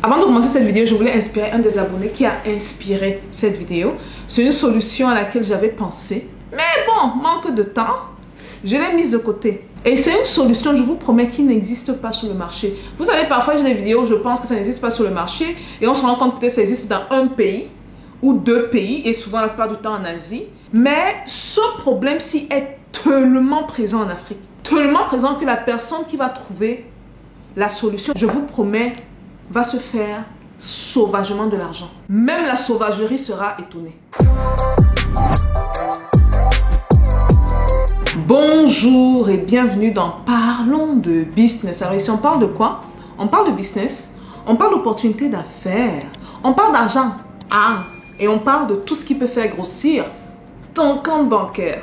Avant de commencer cette vidéo, je voulais inspirer un des abonnés qui a inspiré cette vidéo. C'est une solution à laquelle j'avais pensé. Mais bon, manque de temps, je l'ai mise de côté. Et c'est une solution, je vous promets, qui n'existe pas sur le marché. Vous savez, parfois j'ai des vidéos où je pense que ça n'existe pas sur le marché et on se rend compte que ça existe dans un pays ou deux pays et souvent la plupart du temps en Asie. Mais ce problème-ci est tellement présent en Afrique. Tellement présent que la personne qui va trouver la solution, je vous promets, va se faire sauvagement de l'argent. Même la sauvagerie sera étonnée. Bonjour et bienvenue dans Parlons de business. Alors ici on parle de quoi? On parle de business, on parle d'opportunités d'affaires, on parle d'argent, et on parle de tout ce qui peut faire grossir ton compte bancaire,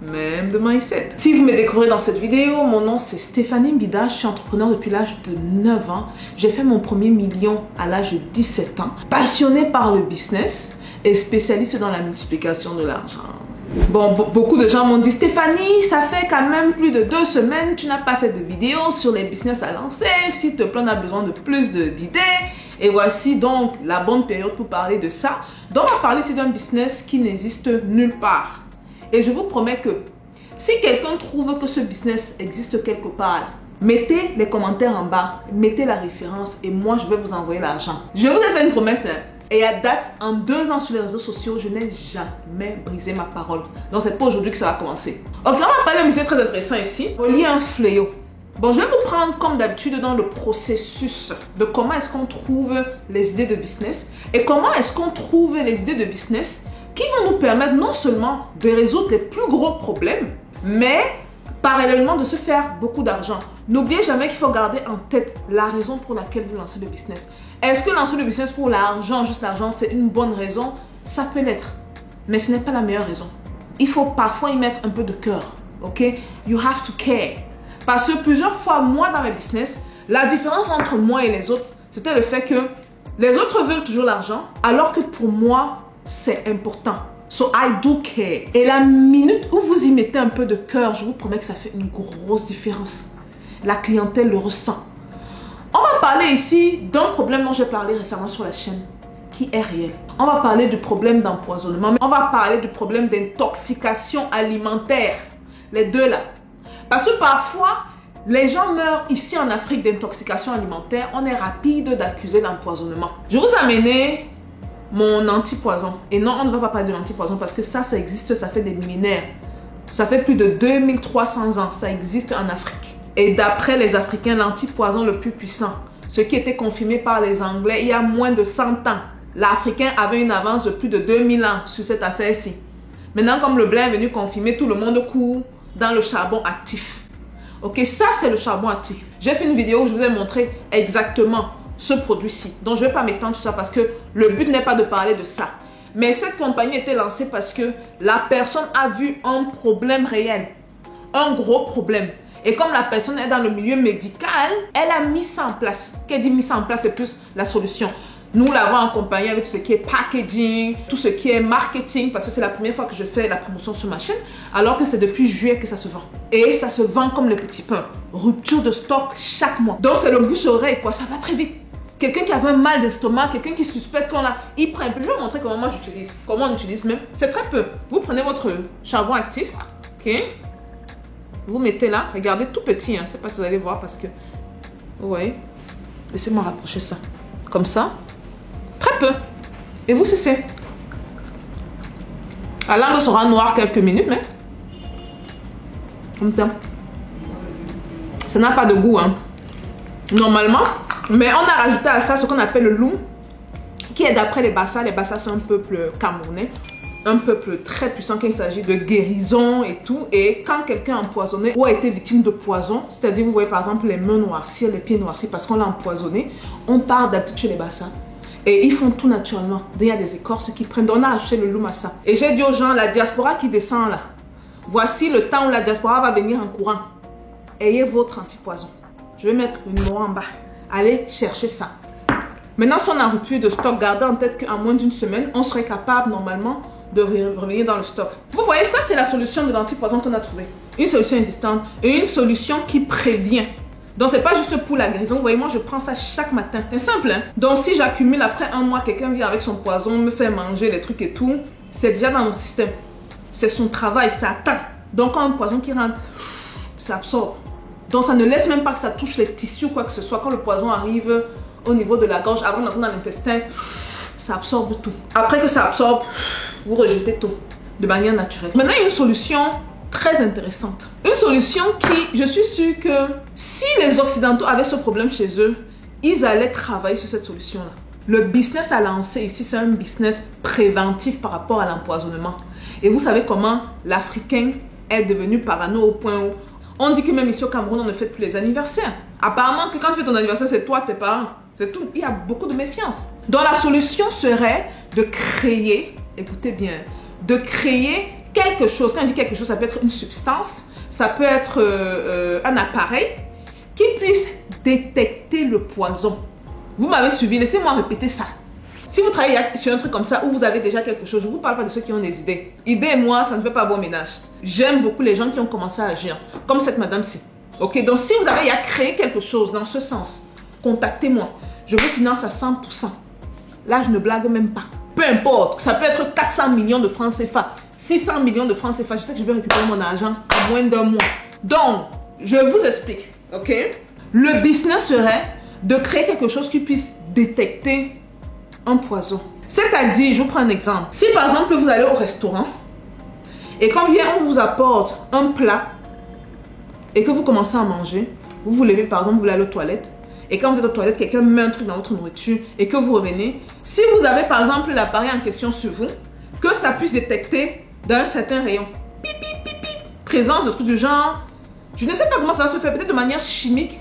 même de mindset. Si vous me découvrez dans cette vidéo, mon nom c'est Stéphanie Mbida, je suis entrepreneur depuis l'âge de 9 ans. J'ai fait mon premier million à l'âge de 17 ans, passionnée par le business et spécialiste dans la multiplication de l'argent. Bon, beaucoup de gens m'ont dit, Stéphanie, ça fait quand même plus de 2 semaines, tu n'as pas fait de vidéo sur les business à lancer, s'il te plaît, on a besoin de plus d'idées. Et voici donc la bonne période pour parler de ça. Donc, on va parler ici d'un business qui n'existe nulle part. Et je vous promets que si quelqu'un trouve que ce business existe quelque part, mettez les commentaires en bas, mettez la référence et moi, je vais vous envoyer l'argent. Je vous ai fait une promesse, et à date, en 2 ans sur les réseaux sociaux, je n'ai jamais brisé ma parole. Donc, c'est pas aujourd'hui que ça va commencer. Ok, on va parler d'un business très intéressant ici. Relier un fléau. Bon, je vais vous prendre comme d'habitude dans le processus de comment est-ce qu'on trouve les idées de business et comment est-ce qu'on trouve les idées de business qui vont nous permettre non seulement de résoudre les plus gros problèmes, mais parallèlement de se faire beaucoup d'argent. N'oubliez jamais qu'il faut garder en tête la raison pour laquelle vous lancez le business. Est-ce que lancer le business pour l'argent, juste l'argent, c'est une bonne raison? Ça peut l'être, mais ce n'est pas la meilleure raison. Il faut parfois y mettre un peu de cœur, ok? You have to care. Parce que plusieurs fois, moi, dans mes business, la différence entre moi et les autres, c'était le fait que les autres veulent toujours l'argent, alors que pour moi, c'est important. So I do care. Et la minute où vous y mettez un peu de cœur, je vous promets que ça fait une grosse différence. La clientèle le ressent. On va parler ici d'un problème dont j'ai parlé récemment sur la chaîne, qui est réel. On va parler du problème d'empoisonnement, mais on va parler du problème d'intoxication alimentaire. Les deux là. Parce que parfois, les gens meurent ici en Afrique d'intoxication alimentaire. On est rapide d'accuser d'empoisonnement. Je vous ai amené mon antipoison. Et non, on ne va pas parler de l'antipoison parce que ça existe, ça fait des millénaires. Ça fait plus de 2300 ans, ça existe en Afrique. Et d'après les Africains, l'antipoison le plus puissant, ce qui était confirmé par les Anglais il y a moins de 100 ans. L'Africain avait une avance de plus de 2000 ans sur cette affaire-ci. Maintenant, comme le blé est venu confirmer, tout le monde court dans le charbon actif. Ok, ça c'est le charbon actif. J'ai fait une vidéo où je vous ai montré exactement ce produit-ci. Donc je ne vais pas m'étendre sur ça parce que le but n'est pas de parler de ça. Mais cette compagnie a été lancée parce que la personne a vu un problème réel. Un gros problème. Et comme la personne est dans le milieu médical, elle a mis ça en place. Qu'elle dit mis ça en place, c'est plus la solution. Nous l'avons accompagné avec tout ce qui est packaging, tout ce qui est marketing, parce que c'est la première fois que je fais la promotion sur ma chaîne, alors que c'est depuis juillet que ça se vend. Et ça se vend comme les petits pains. Rupture de stock chaque mois. Donc c'est le bouche-oreille, quoi. Ça va très vite. Quelqu'un qui avait un mal d'estomac, quelqu'un qui suspecte qu'on a, il prend un peu. Je vais vous montrer comment moi j'utilise. Comment on utilise même. C'est très peu. Vous prenez votre charbon actif, ok? Vous mettez là. Regardez, tout petit, hein. Je ne sais pas si vous allez voir parce que... Ouais. Laissez-moi rapprocher ça. Comme ça. Très peu. Et vous sucez. La langue sera noire quelques minutes, mais... Comme ça. Ça n'a pas de goût, hein. Normalement. Mais on a rajouté à ça ce qu'on appelle le loum, qui est d'après les Bassa. Les Bassa sont un peuple camerounais. Un peuple très puissant quand il s'agit de guérison et tout. Et quand quelqu'un est empoisonné ou a été victime de poison, c'est-à-dire vous voyez par exemple les mains noircies, les pieds noircis parce qu'on l'a empoisonné, on part d'habitude chez les Bassa. Et ils font tout naturellement. Il y a des écorces qui prennent. On a acheté le loum à ça. Et j'ai dit aux gens, la diaspora qui descend là, voici le temps où la diaspora va venir en courant. Ayez votre antipoison. Je vais mettre le numéro en bas. Allez chercher ça. Maintenant, si on a rupture de stock, gardez en tête qu'en moins d'une semaine, on serait capable normalement de revenir dans le stock. Vous voyez, ça c'est la solution de l'antipoison qu'on a trouvé. Une solution existante et une solution qui prévient. Donc, c'est pas juste pour la guérison. Vous voyez, moi, je prends ça chaque matin. C'est simple, hein? Donc, si j'accumule après un mois, quelqu'un vient avec son poison, me fait manger des trucs et tout, c'est déjà dans mon système. C'est son travail, ça atteint. Donc, quand un poison qui rentre, ça absorbe. Donc, ça ne laisse même pas que ça touche les tissus ou quoi que ce soit. Quand le poison arrive au niveau de la gorge, avant d'entrer dans l'intestin, ça absorbe tout. Après que ça absorbe, vous rejetez tout de manière naturelle. Maintenant, il y a une solution très intéressante. Une solution qui, je suis sûre que si les Occidentaux avaient ce problème chez eux, ils allaient travailler sur cette solution-là. Le business à lancer ici, c'est un business préventif par rapport à l'empoisonnement. Et vous savez comment l'Africain est devenu parano au point où on dit que même ici au Cameroun, on ne fête plus les anniversaires. Apparemment que quand tu fais ton anniversaire, c'est toi, tes parents. C'est tout. Il y a beaucoup de méfiance. Donc la solution serait de créer, écoutez bien, de créer quelque chose. Quand on dit quelque chose, ça peut être une substance, ça peut être un appareil qui puisse détecter le poison. Vous m'avez suivi, laissez-moi répéter ça. Si vous travaillez sur un truc comme ça où vous avez déjà quelque chose, je ne vous parle pas de ceux qui ont des idées. Idées et moi, ça ne fait pas bon ménage. J'aime beaucoup les gens qui ont commencé à agir, comme cette madame-ci. Ok, donc si vous avez à créer quelque chose dans ce sens, contactez-moi. Je vous finance à 100%. Là, je ne blague même pas. Peu importe, ça peut être 400 millions de francs CFA, 600 millions de francs CFA. Je sais que je vais récupérer mon argent en moins d'un mois. Donc, je vous explique, ok? Le business serait de créer quelque chose qui puisse détecter un poison. C'est-à-dire, je vous prends un exemple. Si par exemple, vous allez au restaurant et quand on vous apporte un plat et que vous commencez à manger, vous vous levez par exemple, vous allez aux toilettes et quand vous êtes aux toilettes, quelqu'un met un truc dans votre nourriture et que vous revenez, si vous avez par exemple l'appareil en question sur vous, que ça puisse détecter d'un certain rayon, pip, pip, pip, pip, présence de trucs du genre, je ne sais pas comment ça va se faire, peut-être de manière chimique,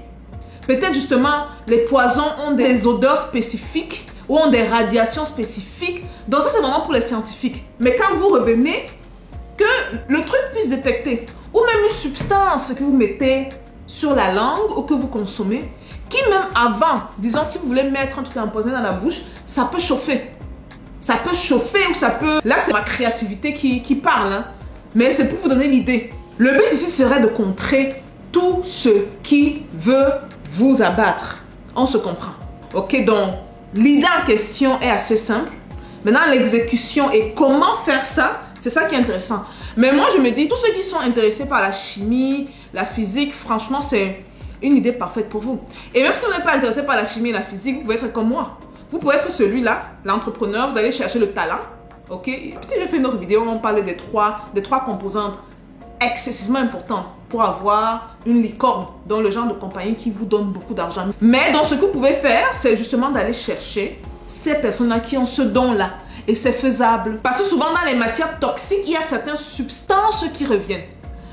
peut-être justement les poisons ont des odeurs spécifiques ou ont des radiations spécifiques. Donc ça c'est vraiment pour les scientifiques. Mais quand vous revenez, que le truc puisse détecter, ou même une substance que vous mettez sur la langue ou que vous consommez, qui même avant, disons si vous voulez mettre un truc empoisonné dans la bouche, ça peut chauffer. Ça peut chauffer ou ça peut... Là c'est ma créativité qui parle, hein. Mais c'est pour vous donner l'idée. Le but ici serait de contrer tout ce qui veut vous abattre. On se comprend. Ok, donc l'idée en question est assez simple. Maintenant, l'exécution et comment faire ça, c'est ça qui est intéressant. Mais moi, je me dis, tous ceux qui sont intéressés par la chimie, la physique, franchement, c'est une idée parfaite pour vous. Et même si vous n'êtes pas intéressé par la chimie et la physique, vous pouvez être comme moi. Vous pouvez être celui-là, l'entrepreneur, vous allez chercher le talent. Ok, peut-être j'ai fait une autre vidéo où on parlait des trois composantes excessivement importantes pour avoir une licorne dans le genre de compagnie qui vous donne beaucoup d'argent. Mais donc ce que vous pouvez faire, c'est justement d'aller chercher ces personnes-là qui ont ce don-là. Et c'est faisable. Parce que souvent dans les matières toxiques, il y a certaines substances qui reviennent.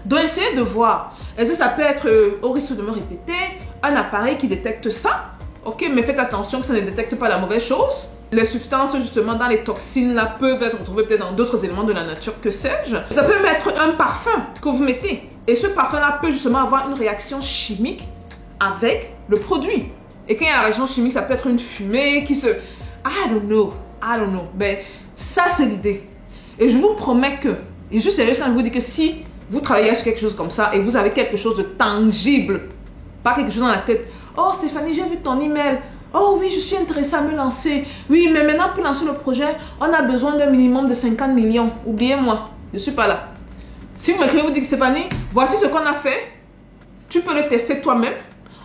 Donc essayez de voir. Est-ce que ça peut être, au risque de me répéter, un appareil qui détecte ça? Ok, mais faites attention que ça ne détecte pas la mauvaise chose. Les substances justement dans les toxines là peuvent être retrouvées peut-être dans d'autres éléments de la nature, que sais-je. Ça peut être un parfum que vous mettez. Et ce parfum là peut justement avoir une réaction chimique avec le produit. Et quand il y a une réaction chimique, ça peut être une fumée qui se... I don't know. Mais ça c'est l'idée. Et je vous promets que, et je suis sérieuse quand je vous dis que si vous travaillez sur quelque chose comme ça et vous avez quelque chose de tangible, pas quelque chose dans la tête. Oh Stéphanie, j'ai vu ton email. Oh oui, je suis intéressée à me lancer. Oui, mais maintenant pour lancer le projet, on a besoin d'un minimum de 50 millions. Oubliez-moi, je ne suis pas là. Si vous m'écrivez, vous dites Stéphanie, voici ce qu'on a fait. Tu peux le tester toi-même.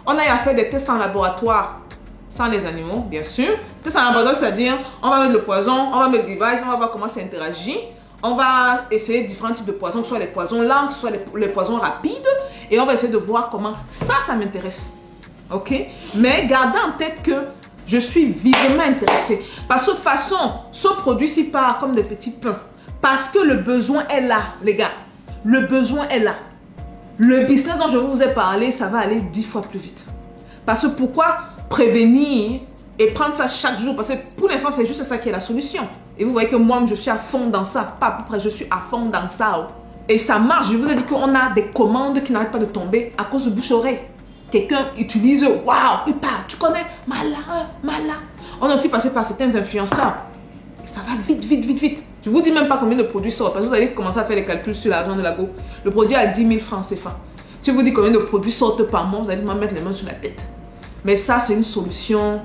On a fait des tests en laboratoire, sans les animaux, bien sûr. Tests en laboratoire, c'est-à-dire, on va mettre le poison, on va mettre le device, on va voir comment ça interagit. On va essayer différents types de poisons, que ce soit les poisons lents, que ce soit les poisons rapides. Et on va essayer de voir comment ça m'intéresse. Ok? Mais gardez en tête que je suis vivement intéressée. Parce que de toute façon, ce produit-ci part comme des petits pains. Parce que le besoin est là, les gars. Le besoin est là. Le business dont je vous ai parlé, ça va aller 10 fois plus vite. Parce que pourquoi prévenir et prendre ça chaque jour? Parce que pour l'instant, c'est juste ça qui est la solution. Et vous voyez que moi, je suis à fond dans ça. Pas à peu près, je suis à fond dans ça. Et ça marche. Je vous ai dit qu'on a des commandes qui n'arrêtent pas de tomber à cause de bouche-oreille. Quelqu'un utilise, waouh, il parle, tu connais, Mala. On a aussi passé par certains influenceurs. Et ça va vite. Je vous dis même pas combien de produits sortent. Parce que vous allez commencer à faire les calculs sur l'argent de la go. Le produit a 10 000 francs CFA. Si vous dites combien de produits sortent par mois, vous allez me mettre les mains sur la tête. Mais ça, c'est une solution.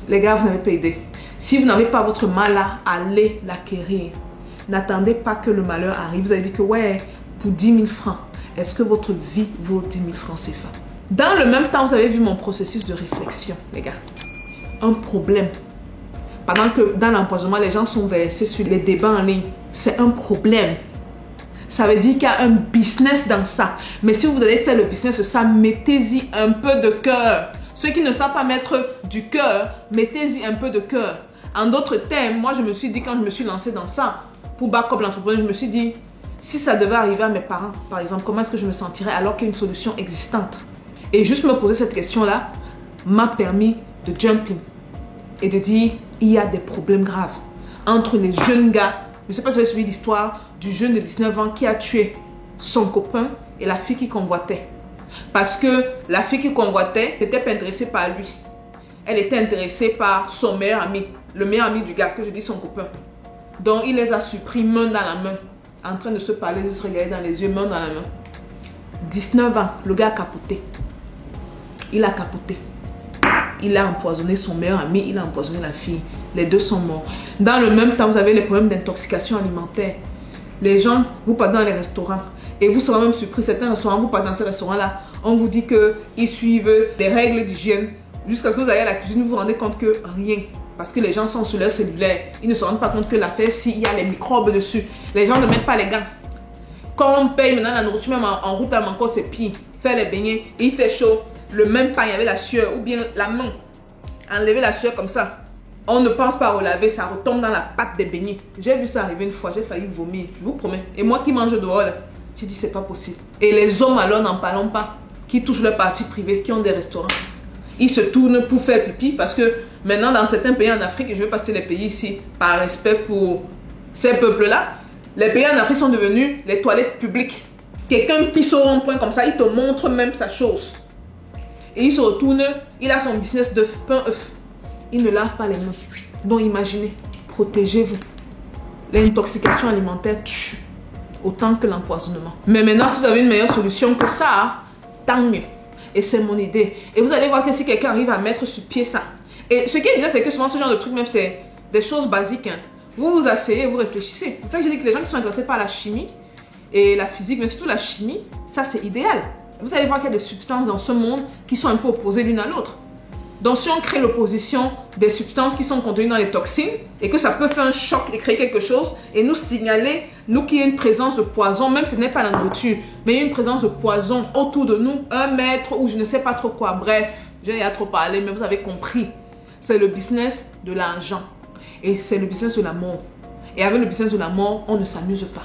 Les gars, vous n'avez pas idée. Si vous n'avez pas votre mal là, allez l'acquérir. N'attendez pas que le malheur arrive. Vous allez dire que ouais, pour 10 000 francs, est-ce que votre vie vaut 10 000 francs CFA? Dans le même temps, vous avez vu mon processus de réflexion, les gars. Un problème. Pendant que dans l'empoisonnement, les gens sont versés sur les débats en ligne. C'est un problème. Ça veut dire qu'il y a un business dans ça. Mais si vous allez faire le business de ça, mettez-y un peu de cœur. Ceux qui ne savent pas mettre du cœur, mettez-y un peu de cœur. En d'autres termes, moi je me suis dit quand je me suis lancée dans ça, pour Backup l'entrepreneur, je me suis dit, si ça devait arriver à mes parents, par exemple, comment est-ce que je me sentirais alors qu'il y a une solution existante? Et juste me poser cette question-là m'a permis de jump in et de dire, il y a des problèmes graves entre les jeunes gars. Je ne sais pas si vous avez suivi l'histoire du jeune de 19 ans qui a tué son copain et la fille qui convoitait. Parce que la fille qui convoitait n'était pas intéressée par lui. Elle était intéressée par son meilleur ami, le meilleur ami du gars, que je dis son copain. Donc il les a surpris main dans la main, en train de se parler, de se regarder dans les yeux, main dans la main. 19 ans, le gars a capoté. Il a capoté. Il a empoisonné son meilleur ami, il a empoisonné la fille. Les deux sont morts. Dans le même temps, vous avez les problèmes d'intoxication alimentaire. Les gens, vous partez dans les restaurants et vous serez même surpris. Certains restaurants, vous partez dans ces restaurants-là, on vous dit qu'ils suivent les règles d'hygiène. Jusqu'à ce que vous ayez à la cuisine, vous vous rendez compte que rien. Parce que les gens sont sur leur cellulaire. Ils ne se rendent pas compte que l'affaire, s'il y a les microbes dessus, les gens ne mettent pas les gants. Quand on paye maintenant la nourriture, même en route à Manco, c'est pire. Faire les beignets, et il fait chaud. Le même pain, il y avait la sueur, ou bien la main. Enlever la sueur comme ça. On ne pense pas à relaver, ça retombe dans la pâte des beignets. J'ai vu ça arriver une fois, j'ai failli vomir, je vous promets. Et moi qui mange dehors, j'ai dit c'est pas possible. Et les hommes alors n'en parlons pas, qui touchent leur partie privée, qui ont des restaurants. Ils se tournent pour faire pipi parce que maintenant dans certains pays en Afrique, et je vais passer les pays ici par respect pour ces peuples-là, les pays en Afrique sont devenus les toilettes publiques. Quelqu'un pisse au rond-point comme ça, il te montre même sa chose. Et il se retourne, il a son business d'œuf, pain œuf. Il ne lave pas les mains. Donc imaginez, protégez-vous. L'intoxication alimentaire tue autant que l'empoisonnement. Mais maintenant, si vous avez une meilleure solution que ça, tant mieux. Et c'est mon idée. Et vous allez voir que si quelqu'un arrive à mettre sur pied ça. Et ce qui est bizarre, c'est que souvent ce genre de trucs, même c'est des choses basiques. Hein. Vous vous asseyez et vous réfléchissez. C'est pour ça que j'ai dit que les gens qui sont intéressés par la chimie et la physique, mais surtout la chimie, ça c'est idéal. Vous allez voir qu'il y a des substances dans ce monde qui sont un peu opposées l'une à l'autre. Donc si on crée l'opposition des substances qui sont contenues dans les toxines et que ça peut faire un choc et créer quelque chose et nous signaler, nous qu'il y a une présence de poison, même si ce n'est pas la nourriture, mais il y a une présence de poison autour de nous, 1 mètre ou je ne sais pas trop quoi. Bref, j'ai trop parlé, mais vous avez compris. C'est le business de l'argent et c'est le business de la mort. Et avec le business de la mort, on ne s'amuse pas.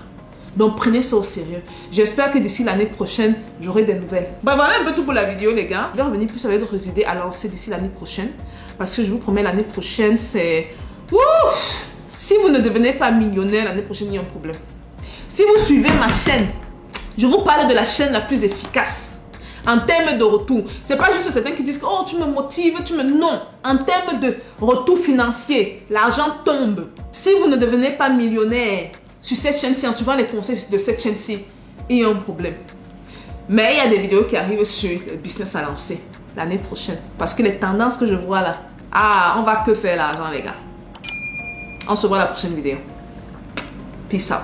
Donc prenez ça au sérieux. J'espère que d'ici l'année prochaine, j'aurai des nouvelles. Bah voilà un peu tout pour la vidéo les gars. Je vais revenir plus avec d'autres idées à lancer d'ici l'année prochaine. Parce que je vous promets l'année prochaine c'est... Ouf! Si vous ne devenez pas millionnaire l'année prochaine, il y a un problème. Si vous suivez ma chaîne, je vous parle de la chaîne la plus efficace. En termes de retour. C'est pas juste certains qui disent que oh tu me motives, tu me... Non. En termes de retour financier, l'argent tombe. Si vous ne devenez pas millionnaire sur cette chaîne-ci, en suivant les conseils de cette chaîne-ci, il y a un problème. Mais il y a des vidéos qui arrivent sur le business à lancer l'année prochaine. Parce que les tendances que je vois là, on va que faire l'argent les gars. On se voit la prochaine vidéo. Peace out.